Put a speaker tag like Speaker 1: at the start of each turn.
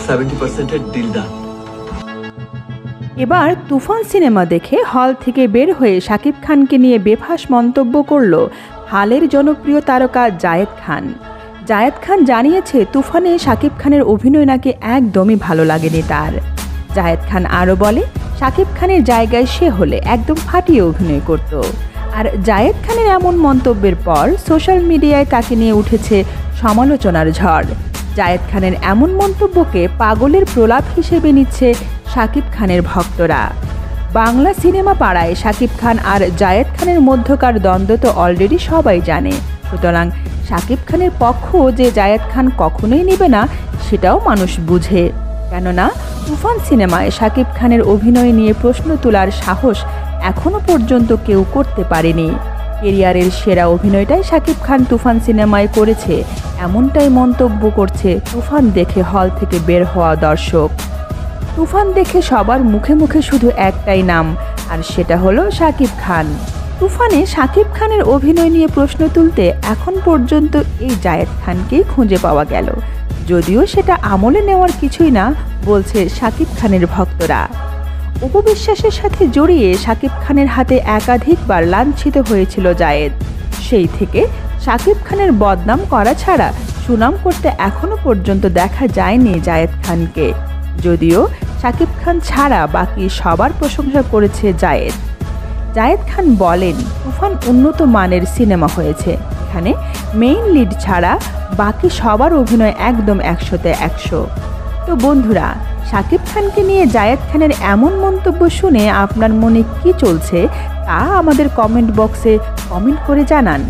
Speaker 1: 70% deal done.
Speaker 2: এবার তুফান cinema দেখে হল থেকে বের হয়ে শাকিব খানকে নিয়ে বেফাঁস মন্তব্য করল হালের জনপ্রিয় তারকা জায়েদ খান। জায়েদ খান জানিয়েছে তুফানে শাকিব খানের অভিনয় নাকি একদমই ভালো লাগেনি তার। জায়েদ খান আরও বলে, শাকিব খানের জায়গায় সে হলে একদম ফাটিয়ে অভিনয় করত। আর জায়েদ খানের এমন মন্তব্যের পর সোশ্যাল মিডিয়ায় তাকে নিয়ে উঠেছে সমালোচনার ঝড়। জায়েদ খানের এমন মন্তব্যকে পাগলের প্রলাপ হিসেবে নিচ্ছে শাকিব খানের ভক্তরা। বাংলা সিনেমা পাড়ায় শাকিব খান আর জায়েদ খানের মধ্যকার দ্বন্দ্ব তো অলরেডি সবাই জানে, সুতরাং শাকিব খানের পক্ষ যে জায়েদ খান কখনোই নেবে না সেটাও মানুষ বুঝে। কেননা তুফান সিনেমায় শাকিব খানের অভিনয় নিয়ে প্রশ্ন তোলার সাহস এখনও পর্যন্ত কেউ করতে পারেনি। কেরিয়ারের সেরা অভিনয়টাই শাকিব খান তুফান সিনেমায় করেছে, এমনটাই মন্তব্য করছে তুফান দেখে হল থেকে বের হওয়া দর্শক। তুফান দেখে সবার মুখে মুখে শুধু একটাই নাম, আর সেটা হলো শাকিব খান। তুফানে শাকিব খানের অভিনয় নিয়ে প্রশ্ন তুলতে এখন পর্যন্ত এই জায়েদ খানকেই খুঁজে পাওয়া গেল, যদিও সেটা আমলে নেওয়ার কিছুই না বলছে শাকিব খানের ভক্তরা। অপবিশ্বাসের সাথে জড়িয়ে শাকিব খানের হাতে একাধিকবার লাঞ্ছিত হয়েছিল জায়েদ। সেই থেকে শাকিব খানের বদনাম করা ছাড়া সুনাম করতে এখনও পর্যন্ত দেখা যায়নি জায়েদ খানকে, যদিও শাকিব খান ছাড়া বাকি সবার প্রশংসা করেছে জায়েদ। জায়েদ খান বলেন, তুফান উন্নত মানের সিনেমা হয়েছে, এখানে মেইন লিড ছাড়া বাকি সবার অভিনয় একদম 100-তে 100। তো বন্ধুরা, শাকিব খানকে নিয়ে জায়েদ খানের এমন মন্তব্য শুনে আপনার মনে কি চলছে তা আমাদের কমেন্ট বক্সে কমেন্ট করে জানান।